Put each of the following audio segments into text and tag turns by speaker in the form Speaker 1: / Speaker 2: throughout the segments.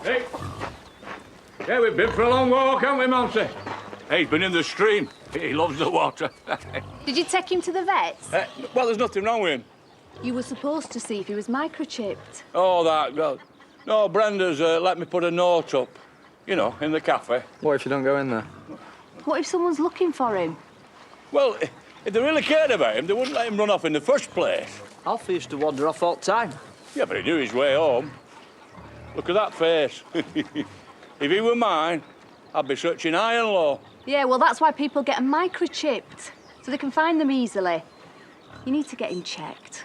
Speaker 1: Hey. Yeah, we've been for a long walk, haven't we, Monty? Hey, he's been in the stream. He loves the water.
Speaker 2: Did you take him to the vet?
Speaker 1: Well, there's nothing wrong with him.
Speaker 2: You were supposed to see if he was microchipped.
Speaker 1: Oh, that God. No, Brenda's let me put a note up. You know, in the cafe.
Speaker 3: What if you don't go in there?
Speaker 2: What if someone's looking for him?
Speaker 1: Well, if they really cared about him, they wouldn't let him run off in the first place.
Speaker 3: Alfie used to wander off all the time.
Speaker 1: Yeah, but he knew his way home. Look at that face. If he were mine, I'd be searching high and low.
Speaker 2: Yeah, well, that's why people get them microchipped, so they can find them easily. You need to get him checked.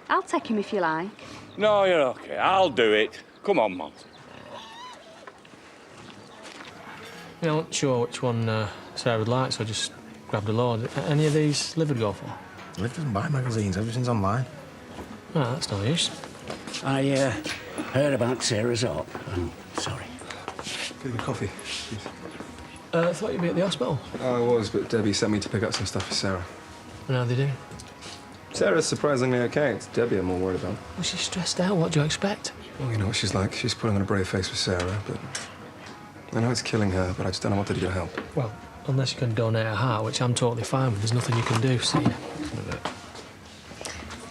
Speaker 2: I'll take him if you like.
Speaker 1: No, you're OK. I'll do it. Come on, Monty.
Speaker 4: I wasn't sure which one Sarah would like, so I just grabbed a load. Any of these Liv would go for?
Speaker 5: Liv doesn't buy magazines. Everything's online.
Speaker 4: Oh, that's no use.
Speaker 6: I heard about Sarah's up. I'm sorry.
Speaker 7: Get a coffee.
Speaker 4: I thought you'd be at the hospital.
Speaker 7: I was, but Debbie sent me to pick up some stuff for Sarah.
Speaker 4: And how they do?
Speaker 7: Sarah's surprisingly okay. It's Debbie I'm more worried about.
Speaker 4: Well, she's stressed out. What do you expect?
Speaker 7: Well, you know what she's like. She's putting on a brave face for Sarah, but I know it's killing her, but I just don't know what to do to help.
Speaker 4: Well, unless you can donate a heart, which I'm totally fine with. There's nothing you can do, see?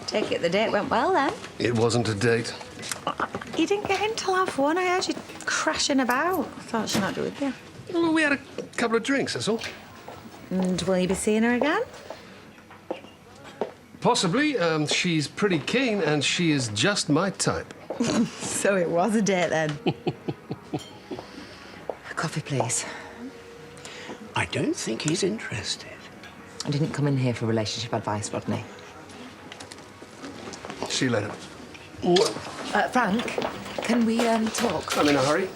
Speaker 8: Take it the date went well, then?
Speaker 9: It wasn't a date.
Speaker 8: You didn't get in till half one. I heard you crashing about. I thought she'd not do with you.
Speaker 9: Well, we had a couple of drinks, that's all.
Speaker 8: And will you be seeing her again?
Speaker 9: Possibly. She's pretty keen, and she is just my type.
Speaker 8: So it was a date, then. Coffee, please.
Speaker 6: I don't think he's interested.
Speaker 8: I didn't come in here for relationship advice, Rodney.
Speaker 9: See you later.
Speaker 8: Frank, can we talk?
Speaker 9: I'm in a hurry.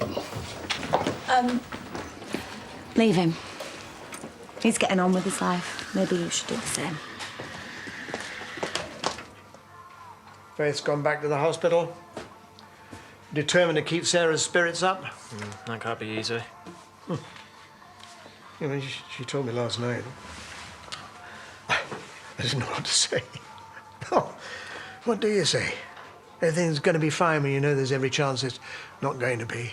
Speaker 8: Leave him. He's getting on with his life. Maybe you should do the same.
Speaker 10: Faith's gone back to the hospital. Determined to keep Sarah's spirits up.
Speaker 4: That can't be easy.
Speaker 10: You know, she told me last night. I didn't know what to say. Oh, what do you say? Everything's going to be fine when you know there's every chance it's not going to be.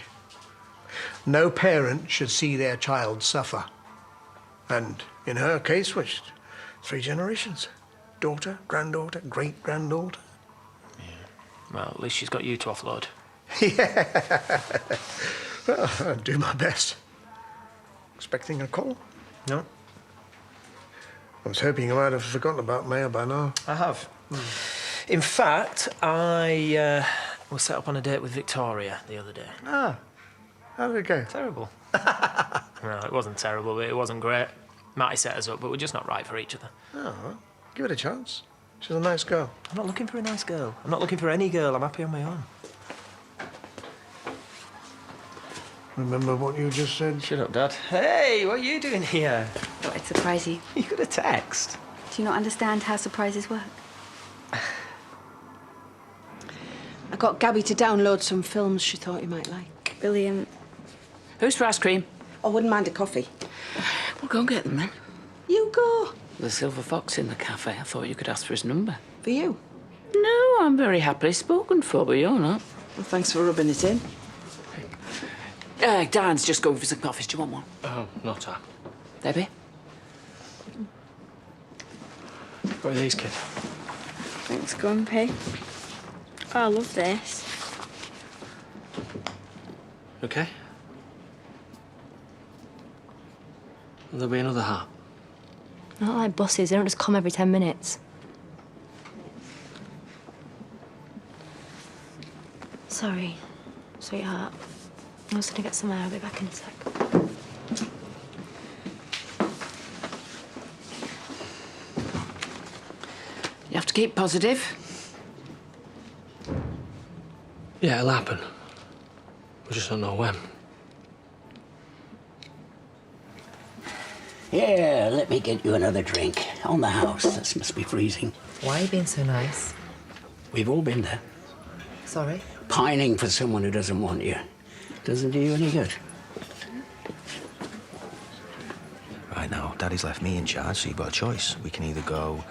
Speaker 10: No parent should see their child suffer. And in her case, which 3 generations. Daughter, granddaughter, great-granddaughter.
Speaker 4: Yeah. Well, at least she's got you to offload.
Speaker 10: Yeah. Well, I'll do my best. Expecting a call?
Speaker 3: No.
Speaker 10: I was hoping you might have forgotten about Maya by now.
Speaker 3: I have. In fact, I was set up on a date with Victoria the other day.
Speaker 10: Ah. How did it go?
Speaker 3: Terrible. No, it wasn't terrible, but it wasn't great. Matty set us up, but we're just not right for each other.
Speaker 10: Oh, well, give it a chance. She's a nice girl.
Speaker 3: I'm not looking for a nice girl. I'm not looking for any girl. I'm happy on my own.
Speaker 10: Remember what you just said?
Speaker 3: Shut up, Dad. Hey, what are you doing here?
Speaker 2: Thought I'd surprise you.
Speaker 3: You got a text.
Speaker 2: Do you not understand how surprises work?
Speaker 11: I got Gabby to download some films she thought you might like.
Speaker 2: Brilliant.
Speaker 11: Who's for ice cream? I wouldn't mind a coffee.
Speaker 12: Well, go and get them then.
Speaker 11: You go.
Speaker 12: The Silver Fox in the cafe. I thought you could ask for his number.
Speaker 11: For you?
Speaker 12: No, I'm very happily spoken for, but you're not.
Speaker 11: Well, thanks for rubbing it in.
Speaker 12: Dan's just going for some coffees. Do you want one?
Speaker 4: Oh, not her.
Speaker 12: Debbie?
Speaker 4: What are these, kid?
Speaker 2: Thanks, Grumpy. Oh, I love this.
Speaker 4: Okay. Will there be another heart?
Speaker 2: Not like buses. They don't just come every 10 minutes. Sorry, sweetheart. I was gonna get some air. I'll be back in a sec.
Speaker 12: You have to keep positive.
Speaker 4: Yeah, it'll happen. We just don't know when.
Speaker 6: Yeah, let me get you another drink. On the house. This must be freezing.
Speaker 8: Why are you being so nice?
Speaker 6: We've all been there.
Speaker 8: Sorry?
Speaker 6: Pining for someone who doesn't want you. Doesn't do you any good.
Speaker 5: Right now, Daddy's left me in charge, so you've got a choice. We can either go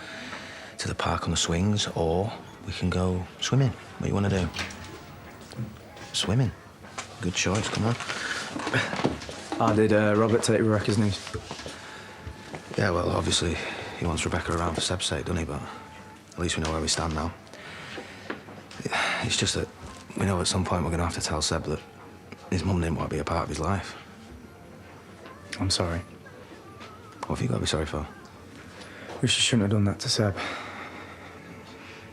Speaker 5: to the park on the swings, or we can go swimming. What do you want to do? Swimming. Good choice, come on.
Speaker 13: How did Robert take Rebecca's news?
Speaker 5: Yeah, well, obviously, he wants Rebecca around for Seb's sake, doesn't he? But at least we know where we stand now. It's just that we know at some point we're going to have to tell Seb that his mum didn't want to be a part of his life.
Speaker 13: I'm sorry.
Speaker 5: What have you got to be sorry for?
Speaker 13: We shouldn't have done that to Seb.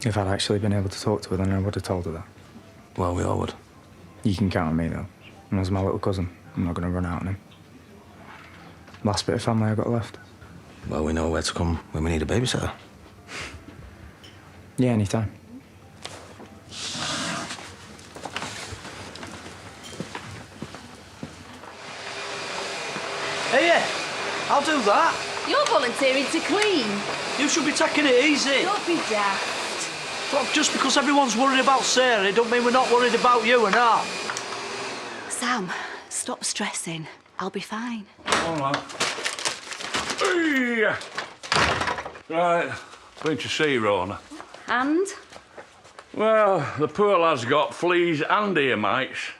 Speaker 13: If I'd actually been able to talk to her, then I would have told her that.
Speaker 5: Well, we all would.
Speaker 13: You can count on me, though. And as my little cousin, I'm not going to run out on him. Last bit of family I got left.
Speaker 5: Well, we know where to come when we need a babysitter.
Speaker 13: Yeah, anytime.
Speaker 14: Hey, yeah, I'll do that.
Speaker 2: You're volunteering to clean.
Speaker 14: You should be taking it easy.
Speaker 2: Don't be daft.
Speaker 14: Look, just because everyone's worried about Sarah, don't mean we're not worried about you and her.
Speaker 8: Sam, stop stressing. I'll be fine.
Speaker 1: All right. Hey. Right, going to see Rona.
Speaker 2: And?
Speaker 1: Well, the poor lad's got fleas and ear mites.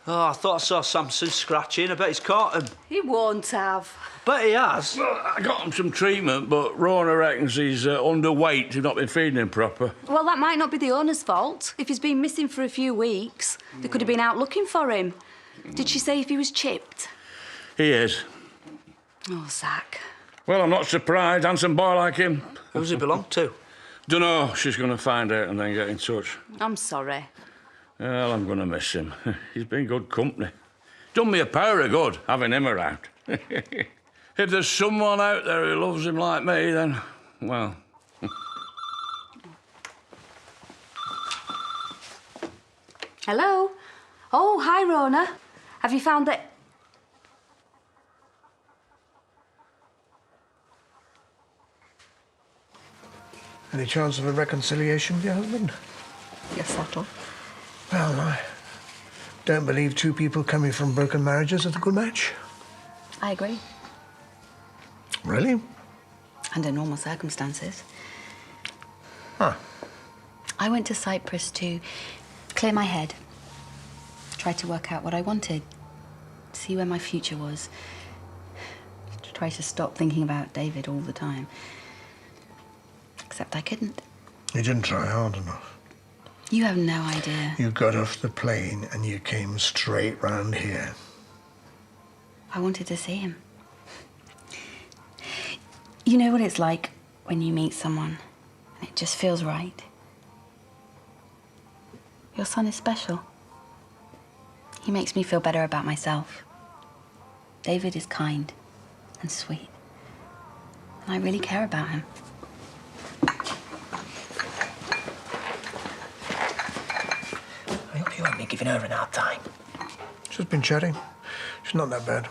Speaker 14: Oh, I thought I saw Samson scratching. I bet he's caught him.
Speaker 2: He won't have.
Speaker 14: Bet he has.
Speaker 1: Well, I got him some treatment, but Rona reckons he's underweight. He's not been feeding him proper.
Speaker 2: Well, that might not be the owner's fault. If he's been missing for a few weeks, they could have been out looking for him. Did she say if he was chipped?
Speaker 1: He is.
Speaker 2: Oh, Zach.
Speaker 1: Well, I'm not surprised. Handsome boy like him.
Speaker 14: Who's he belong to?
Speaker 1: Dunno. She's going to find out and then get in touch.
Speaker 2: I'm sorry.
Speaker 1: Well, I'm going to miss him. He's been good company. Done me a power of good, having him around. If there's someone out there who loves him like me, then, well...
Speaker 2: Hello? Oh, hi, Rona. Have you found that...
Speaker 10: Any chance of a reconciliation with your husband?
Speaker 8: You're subtle.
Speaker 10: Well, I don't believe two people coming from broken marriages is a good match.
Speaker 8: I agree.
Speaker 10: Really?
Speaker 8: Under normal circumstances.
Speaker 10: Huh.
Speaker 8: I went to Cyprus to clear my head. Try to work out what I wanted. See where my future was. To try to stop thinking about David all the time. Except I couldn't.
Speaker 10: You didn't try hard enough.
Speaker 8: You have no idea.
Speaker 10: You got off the plane and you came straight round here.
Speaker 8: I wanted to see him. You know what it's like when you meet someone and it just feels right? Your son is special. He makes me feel better about myself. David is kind and sweet. And I really care about him.
Speaker 3: I hope you won't be giving her an hard time.
Speaker 10: She's been chatting. She's not that bad.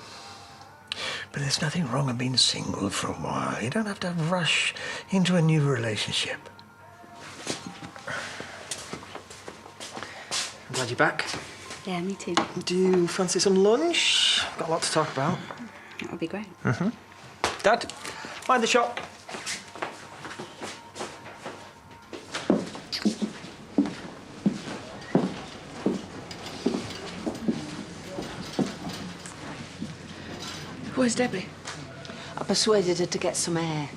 Speaker 10: But there's nothing wrong with being single for a while. You don't have to rush into a new relationship.
Speaker 3: I'm glad you're back.
Speaker 8: Yeah, me too.
Speaker 3: Do you fancy some lunch? Got a lot to talk about.
Speaker 8: That would be great.
Speaker 3: Mm-hmm. Dad, mind the shop.
Speaker 12: Where's Debbie?
Speaker 11: I persuaded her to get some air.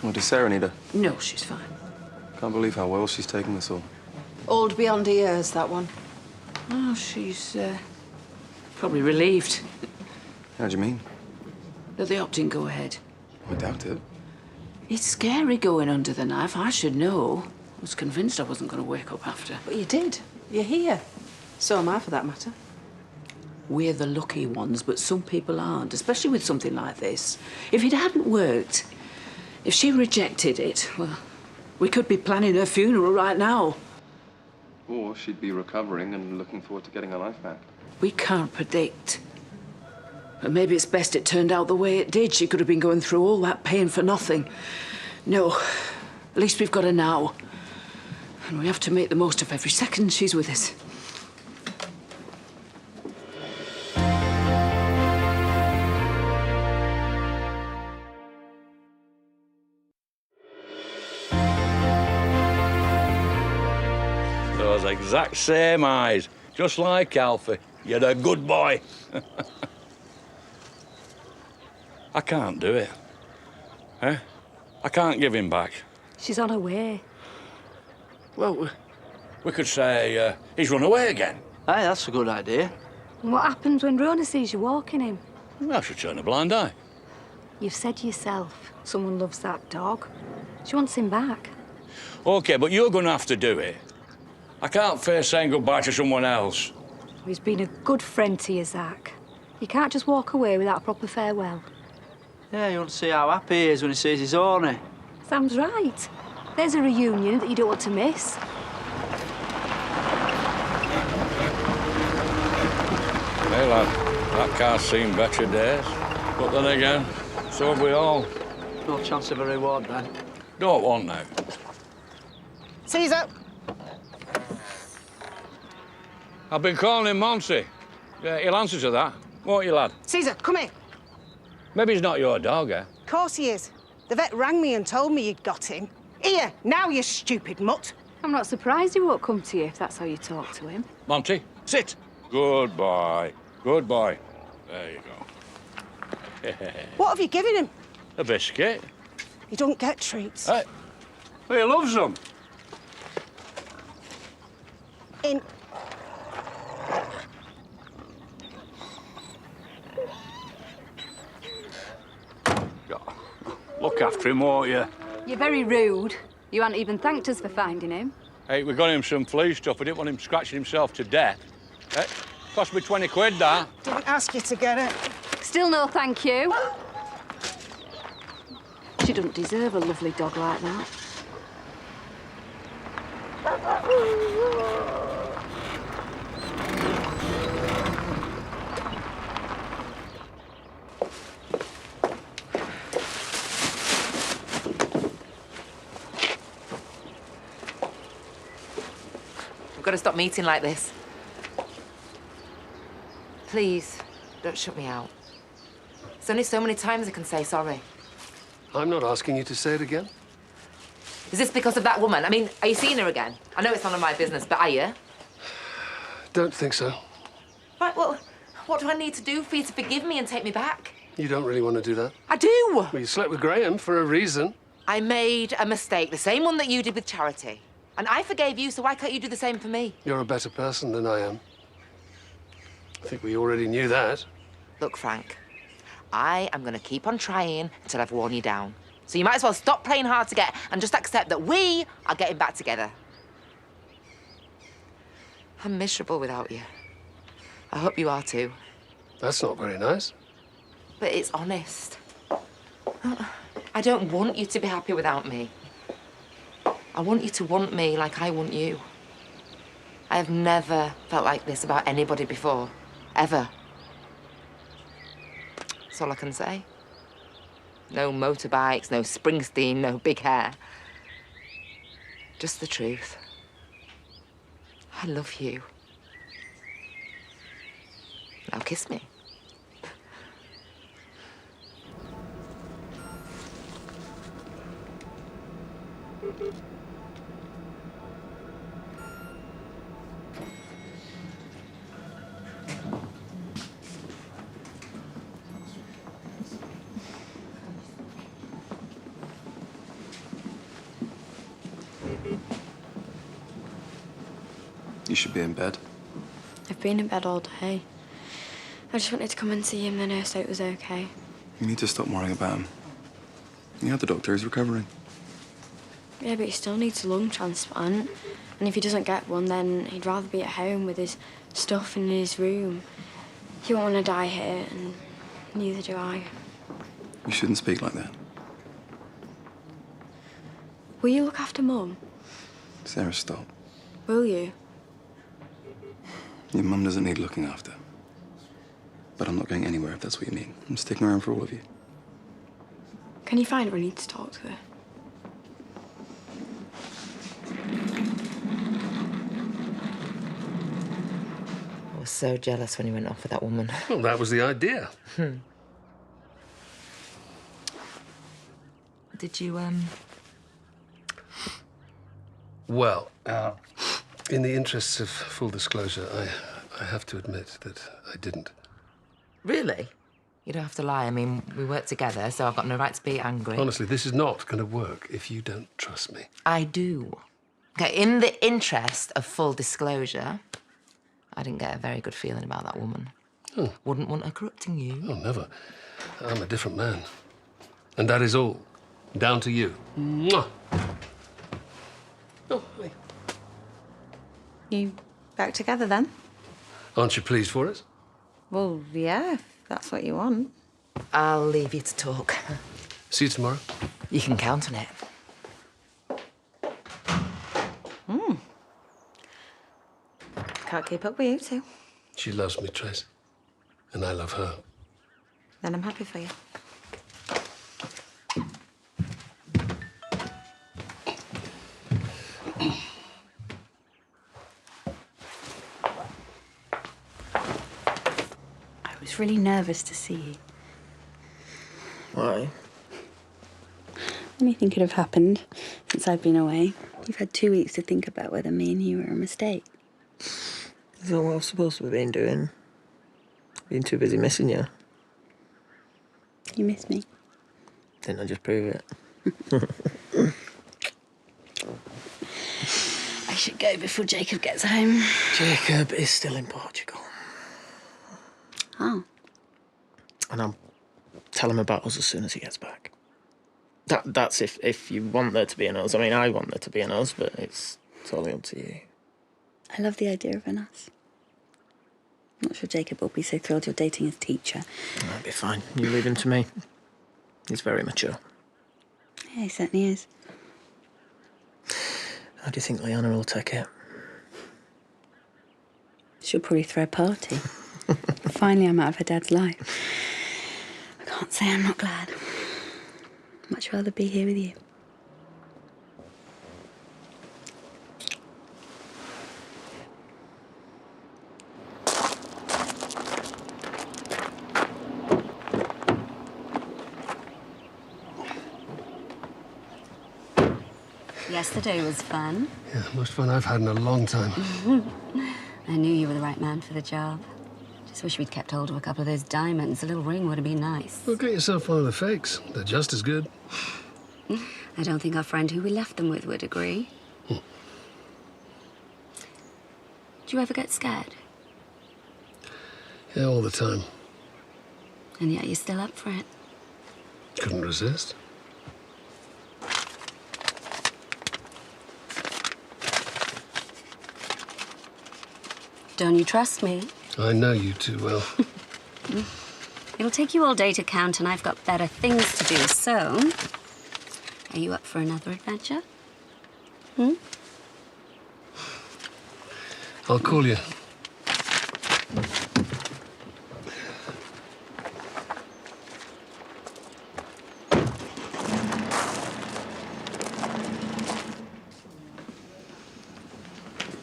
Speaker 7: Well, does Sarah need her?
Speaker 12: No, she's fine.
Speaker 7: Can't believe how well she's taken this all.
Speaker 11: Old beyond years, that one.
Speaker 12: Oh, she's probably relieved
Speaker 7: How do you mean?
Speaker 12: that the op didn't go ahead.
Speaker 7: I doubt it.
Speaker 12: It's scary going under the knife. I should know. I was convinced I wasn't going to wake up after.
Speaker 11: But you did. You're here. So am I, for that matter.
Speaker 12: We're the lucky ones, but some people aren't, especially with something like this. If it hadn't worked, if she rejected it, well, we could be planning her funeral right now.
Speaker 7: Or she'd be recovering and looking forward to getting her life back.
Speaker 12: We can't predict. But maybe it's best it turned out the way it did. She could have been going through all that pain for nothing. No, at least we've got her now. And we have to make the most of every second she's with us.
Speaker 1: Those exact same eyes, just like Alfie. You're a good boy. I can't do it. Eh? I can't give him back.
Speaker 2: She's on her way.
Speaker 1: Well, we could say he's run away again.
Speaker 14: Hey, that's a good idea.
Speaker 2: And what happens when Rona sees you walking him?
Speaker 1: I should turn a blind eye.
Speaker 2: You've said yourself, someone loves that dog. She wants him back.
Speaker 1: OK, but you're going to have to do it. I can't face saying goodbye to someone else.
Speaker 2: He's been a good friend to you, Zach. You can't just walk away without a proper farewell.
Speaker 14: Yeah, you want to see how happy he is when he sees his owner.
Speaker 2: Sam's right. There's a reunion that you don't want to miss.
Speaker 1: Hey, lad, that car's seen better days. But then again, so have we all.
Speaker 14: No chance of a reward, then.
Speaker 1: Don't want now.
Speaker 15: Caesar!
Speaker 1: I've been calling him Monty. He'll answer to that, won't you, lad?
Speaker 15: Caesar, come here.
Speaker 1: Maybe he's not your dog, eh?
Speaker 15: Of course he is. The vet rang me and told me you'd got him. Here, now, you stupid mutt.
Speaker 2: I'm not surprised he won't come to you if that's how you talk to him.
Speaker 1: Monty, sit. Good boy. Good boy. There you go.
Speaker 15: What have you given him?
Speaker 1: A biscuit.
Speaker 15: He don't get treats.
Speaker 1: Hey, he loves them.
Speaker 15: In.
Speaker 1: Look after him, won't you?
Speaker 2: You're very rude. You hadn't even thanked us for finding him.
Speaker 1: Hey, we got him some flea stuff. I didn't want him scratching himself to death. Cost me 20 quid, that.
Speaker 15: Didn't ask you to get it.
Speaker 2: Still no thank you. She doesn't deserve a lovely dog like that.
Speaker 16: We've got to stop meeting like this. Please, don't shut me out. There's only so many times I can say sorry.
Speaker 9: I'm not asking you to say it again.
Speaker 16: Is this because of that woman? I mean, are you seeing her again? I know it's none of my business, but are you?
Speaker 9: Don't think so.
Speaker 16: Right, well, what do I need to do for you to forgive me and take me back?
Speaker 9: You don't really want to do that.
Speaker 16: I do!
Speaker 9: Well, you slept with Graham for a reason.
Speaker 16: I made a mistake, the same one that you did with Charity. And I forgave you, so why can't you do the same for me?
Speaker 9: You're a better person than I am. I think we already knew that.
Speaker 16: Look, Frank, I am going to keep on trying until I've worn you down. So you might as well stop playing hard to get and just accept that we are getting back together. I'm miserable without you. I hope you are too.
Speaker 9: That's not very nice.
Speaker 16: But it's honest. I don't want you to be happy without me. I want you to want me like I want you. I have never felt like this about anybody before. Ever. That's all I can say. No motorbikes, no Springsteen, no big hair. Just the truth. I love you. Now kiss me.
Speaker 7: You should be in bed.
Speaker 17: I've been in bed all day. I just wanted to come and see him, the nurse said it was okay.
Speaker 7: You need to stop worrying about him. Yeah, the doctor is recovering.
Speaker 17: Yeah, but he still needs a lung transplant. And if he doesn't get one, then he'd rather be at home with his stuff in his room. He won't want to die here, and neither do I.
Speaker 7: You shouldn't speak like that.
Speaker 17: Will you look after Mum?
Speaker 7: Sarah, stop.
Speaker 17: Will you?
Speaker 7: Your mum doesn't need looking after. But I'm not going anywhere if that's what you mean. I'm sticking around for all of you.
Speaker 17: Can you find her? I need to talk to her.
Speaker 16: I was so jealous when you went off with that woman.
Speaker 9: Well, that was the idea.
Speaker 16: Did you,
Speaker 9: Well, in the interests of full disclosure, I have to admit that I didn't.
Speaker 16: Really? You don't have to lie. I mean, we work together, so I've got no right to be angry.
Speaker 9: Honestly, this is not going to work if you don't trust me.
Speaker 16: I do. Okay, in the interest of full disclosure, I didn't get a very good feeling about that woman.
Speaker 9: Oh.
Speaker 16: Wouldn't want her corrupting you.
Speaker 9: Oh, never. I'm a different man. And that is all. Down to you. Mwah! Oh, hey.
Speaker 18: You back together then?
Speaker 9: Aren't you pleased for us?
Speaker 18: Well, yeah, if that's what you want.
Speaker 16: I'll leave you to talk.
Speaker 9: See you tomorrow.
Speaker 16: You can count on it.
Speaker 18: Can't keep up with you two.
Speaker 9: She loves me, Trace. And I love her.
Speaker 18: Then I'm happy for you.
Speaker 8: I was really nervous to see you.
Speaker 3: Why?
Speaker 8: Anything could have happened since I've been away. You've had 2 weeks to think about whether me and you were a mistake.
Speaker 3: Is that what I've supposed to have been doing? Been too busy missing you.
Speaker 8: You miss me.
Speaker 3: Didn't I just prove it?
Speaker 8: I should go before Jacob gets home.
Speaker 3: Jacob is still in Portugal.
Speaker 8: Oh.
Speaker 3: And I'll tell him about us as soon as he gets back. That's if you want there to be an us. I mean, I want there to be an us, but it's totally up to you.
Speaker 8: I love the idea of an us. I'm not sure Jacob will be so thrilled you're dating his teacher.
Speaker 3: That'll be fine. You leave him to me. He's very mature.
Speaker 8: Yeah, he certainly is.
Speaker 3: How do you think Leanna will take it?
Speaker 8: She'll probably throw a party. Finally, I'm out of her dad's life. I can't say I'm not glad. Much rather be here with you. Yesterday was fun.
Speaker 9: Yeah, most fun I've had in a long time.
Speaker 2: I knew you were the right man for the job. Just wish we'd kept hold of a couple of those diamonds. A little ring would have been nice.
Speaker 9: Well, get yourself one of the fakes. They're just as good.
Speaker 2: I don't think our friend who we left them with would agree. Do you ever get scared?
Speaker 9: Yeah, all the time.
Speaker 2: And yet you're still up for it.
Speaker 9: Couldn't resist.
Speaker 2: Don't you trust me?
Speaker 9: I know you too well.
Speaker 2: It'll take you all day to count, and I've got better things to do, so... Are you up for another adventure?
Speaker 9: I'll call you.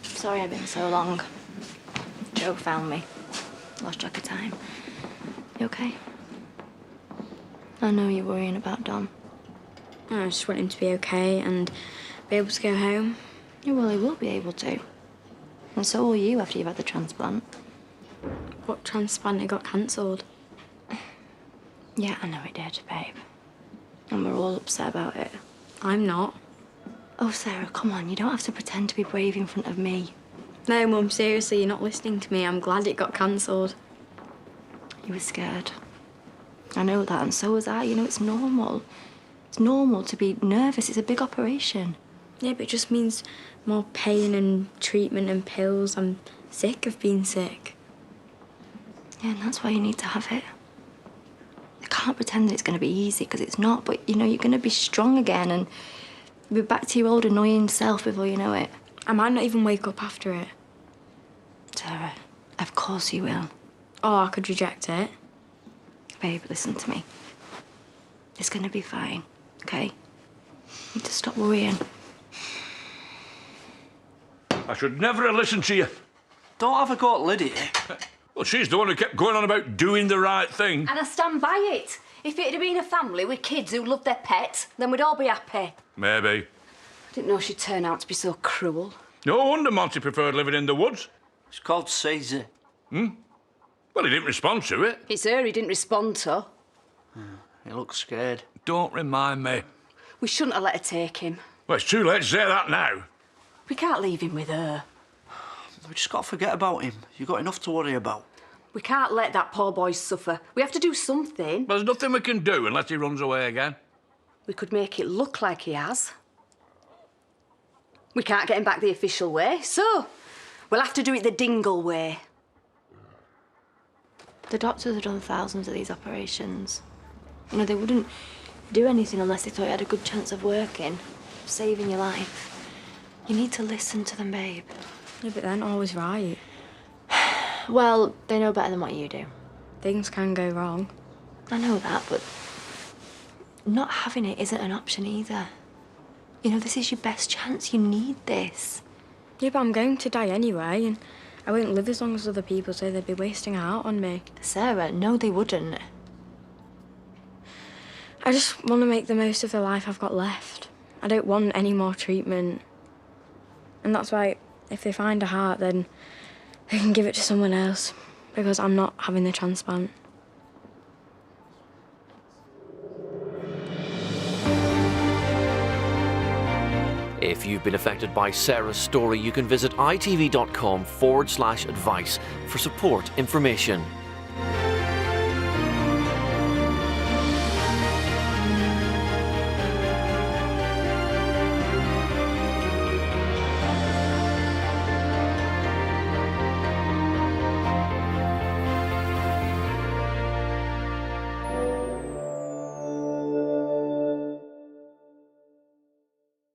Speaker 17: Sorry I've been so long. Joe found me. Lost track of time. You okay? I know you're worrying about Dom. I just want him to be okay and be able to go home.
Speaker 18: Yeah, well, he will be able to. And so will you after you've had the transplant.
Speaker 17: What transplant? It got cancelled.
Speaker 18: Yeah, I know it did, babe. And we're all upset about it.
Speaker 17: I'm not.
Speaker 18: Oh, Sarah, come on. You don't have to pretend to be brave in front of me.
Speaker 17: No, Mum, seriously, you're not listening to me. I'm glad it got cancelled.
Speaker 18: You were scared. I know that, and so was I. You know, it's normal. It's normal to be nervous. It's a big operation.
Speaker 17: Yeah, but it just means more pain and treatment and pills. I'm sick of being sick.
Speaker 18: Yeah, and that's why you need to have it. I can't pretend that it's going to be easy, because it's not, but, you know, you're going to be strong again and be back to your old annoying self before you know it.
Speaker 17: I might not even wake up after it.
Speaker 18: Sarah, of course you will.
Speaker 17: Oh, I could reject it.
Speaker 18: Babe, listen to me. It's going to be fine, okay? You need to stop worrying.
Speaker 1: I should never have listened to you.
Speaker 14: Don't have a go at Lydia.
Speaker 1: Well, she's the one who kept going on about doing the right thing.
Speaker 2: And I stand by it. If it had been a family with kids who loved their pets, then we'd all be happy.
Speaker 1: Maybe.
Speaker 2: I didn't know she'd turn out to be so cruel.
Speaker 1: No wonder Monty preferred living in the woods.
Speaker 14: It's called Caesar.
Speaker 1: Well, he didn't respond to it.
Speaker 11: It's her he didn't respond to.
Speaker 14: He looks scared.
Speaker 1: Don't remind me.
Speaker 11: We shouldn't have let her take him.
Speaker 1: Well, it's too late to say that now.
Speaker 11: We can't leave him with her.
Speaker 14: We just got to forget about him. You've got enough to worry about.
Speaker 11: We can't let that poor boy suffer. We have to do something.
Speaker 1: There's nothing we can do unless he runs away again.
Speaker 11: We could make it look like he has. We can't get him back the official way, so we'll have to do it the Dingle way.
Speaker 18: The doctors have done thousands of these operations. You know, they wouldn't do anything unless they thought you had a good chance of working, saving your life. You need to listen to them, babe.
Speaker 17: Yeah, but they're not always right.
Speaker 18: Well, they know better than what you do.
Speaker 17: Things can go wrong.
Speaker 18: I know that, but not having it isn't an option either. You know, this is your best chance. You need this.
Speaker 17: Yeah, but I'm going to die anyway, and I won't live as long as other people, so they'd be wasting out on me.
Speaker 18: Sarah, no, they wouldn't.
Speaker 17: I just want to make the most of the life I've got left. I don't want any more treatment. And that's why, if they find a heart, then they can give it to someone else, because I'm not having the transplant.
Speaker 19: If you've been affected by Sarah's story, you can visit itv.com/advice for support information.